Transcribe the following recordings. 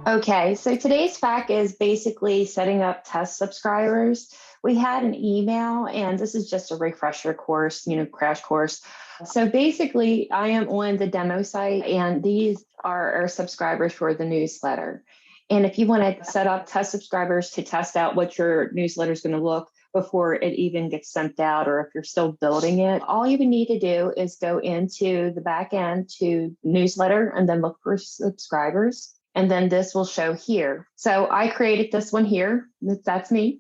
Okay, so today's fact is basically setting up test subscribers. We had an email, and this is just a refresher course, crash course. So basically, I am on the demo site, and these are our subscribers for the newsletter. And if you want to set up test subscribers to test out what your newsletter is going to look before it even gets sent out, or if you're still building it, all you would need to do is go into the back end to newsletter and then look for subscribers. And then this will show here. So I created this one here. That's me.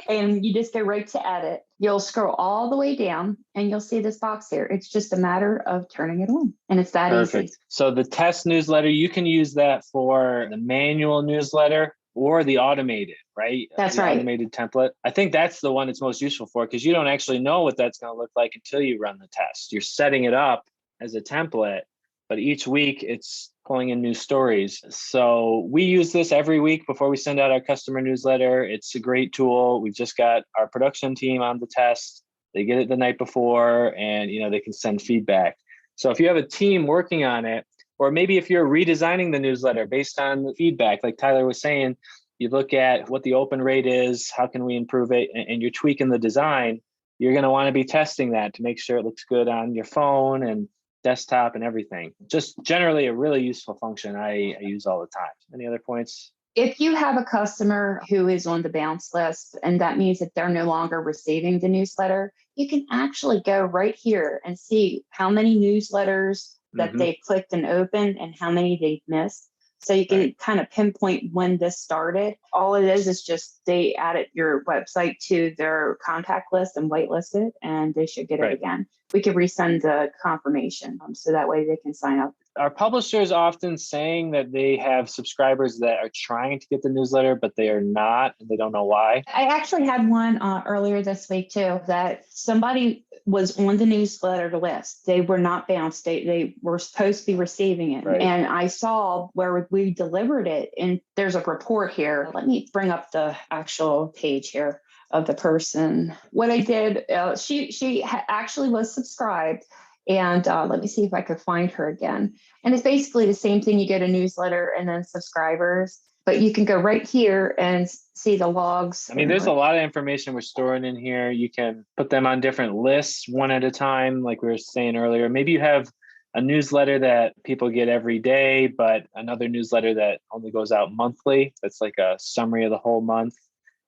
And you just go right to edit. You'll scroll all the way down and you'll see this box here. It's just a matter of turning it on. And it's that Perfect. easy. So the test newsletter, you can use that for the manual newsletter or the automated, right? That's the right. Automated template. I think that's the one it's most useful for because you don't actually know what that's going to look like until you run the test. You're setting it up as a template, but each week it's pulling in new stories. So we use this every week before we send out our customer newsletter. It's a great tool. We've just got our production team on the test. They get it the night before and they can send feedback. So if you have a team working on it, or maybe if you're redesigning the newsletter based on the feedback, like Tyler was saying, you look at what the open rate is, how can we improve it, and you're tweaking the design, you're going to want to be testing that to make sure it looks good on your phone and desktop and everything. Just generally a really useful function I use all the time. Any other points? If you have a customer who is on the bounce list, and that means that they're no longer receiving the newsletter, you can actually go right here and see how many newsletters that they've clicked and opened and how many they've missed. So you can kind of pinpoint when this started. All it is just they added your website to their contact list and whitelisted, and they should get it again. We can resend the confirmation so that way they can sign up. Are publishers often saying that they have subscribers that are trying to get the newsletter, but they are not, and they don't know why? I actually had one earlier this week too, that somebody was on the newsletter list. They were not bounced. They were supposed to be receiving it. Right. And I saw where we delivered it, and there's a report here. Let me bring up the actual page here of the person. What I did, she actually was subscribed. And let me see if I could find her again. And it's basically the same thing. You go to newsletter and then subscribers, but you can go right here and see the logs. I mean, there's a lot of information we're storing in here. You can put them on different lists one at a time, like we were saying earlier. Maybe you have a newsletter that people get every day, but another newsletter that only goes out monthly. That's like a summary of the whole month.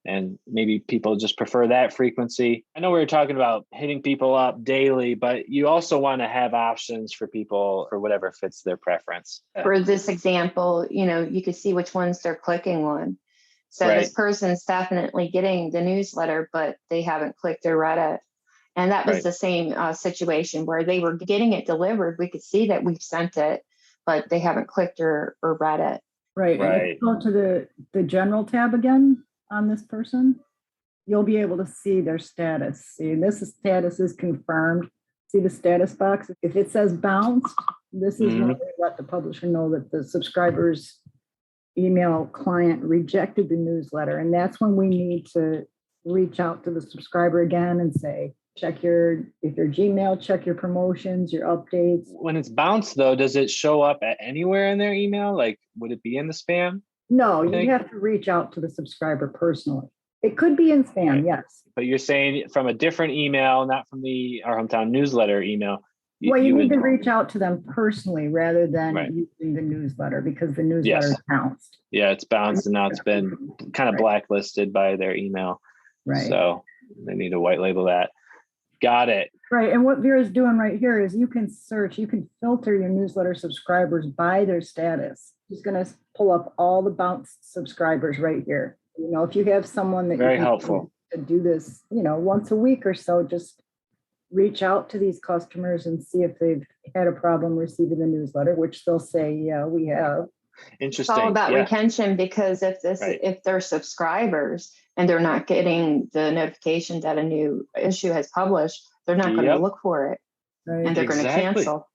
And maybe people just prefer that frequency. I know we were talking about hitting people up daily, but you also want to have options for people for whatever fits their preference. For this example, you can see which ones they're clicking on. So this person's definitely getting the newsletter, but they haven't clicked or read it. And that was the same situation where they were getting it delivered. We could see that we've sent it, but they haven't clicked or read it. Right. And if you go to the general tab again, on this person, you'll be able to see their status. See, status is confirmed. See the status box. If it says bounced, this is when we let the publisher know that the subscriber's email client rejected the newsletter. And that's when we need to reach out to the subscriber again and say, check your Gmail, check your promotions, your updates. When it's bounced though, does it show up anywhere in their email? Like, would it be in the spam? No, you have to reach out to the subscriber personally. It could be in spam, yes. But you're saying from a different email, not from Our Hometown newsletter email. Well, you need to reach out to them personally rather than using the newsletter because the newsletter is bounced. Yeah, it's bounced and now it's been kind of blacklisted by their email. Right. So they need to white label that. Got it. Right. And what Vera's doing right here is you can filter your newsletter subscribers by their status. She's going to pull up all the bounced subscribers right here. If you have someone that very helpful to do this, once a week or so, just reach out to these customers and see if they've had a problem receiving the newsletter, which they'll say, yeah, we have. Interesting. It's all about retention because if they're subscribers and they're not getting the notification that a new issue has published, they're not going to look for it and they're going to cancel.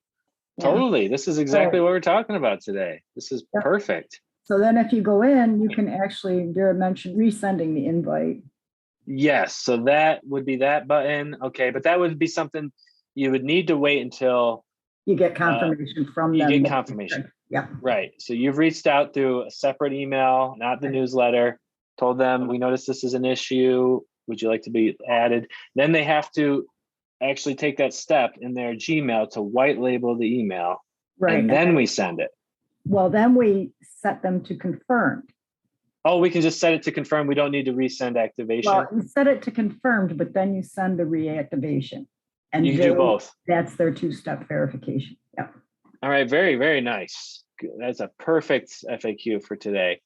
Totally. This is exactly what we're talking about today. This is perfect. So then if you go in, you can actually, Vera mentioned resending the invite. Yes. So that would be that button. Okay. But that would be something you would need to wait until you get confirmation from them. You get confirmation. Yeah. Right. So you've reached out through a separate email, not the newsletter, told them, we noticed this is an issue. Would you like to be added? Then they have to actually take that step in their Gmail to white label the email. Right. And then we send it. Well, then we set them to confirmed. Oh, we can just set it to confirm. We don't need to resend activation. Well, you set it to confirmed, but then you send the reactivation. And You can do both. That's their two-step verification. Yeah. All right. Very, very nice. That's a perfect FAQ for today.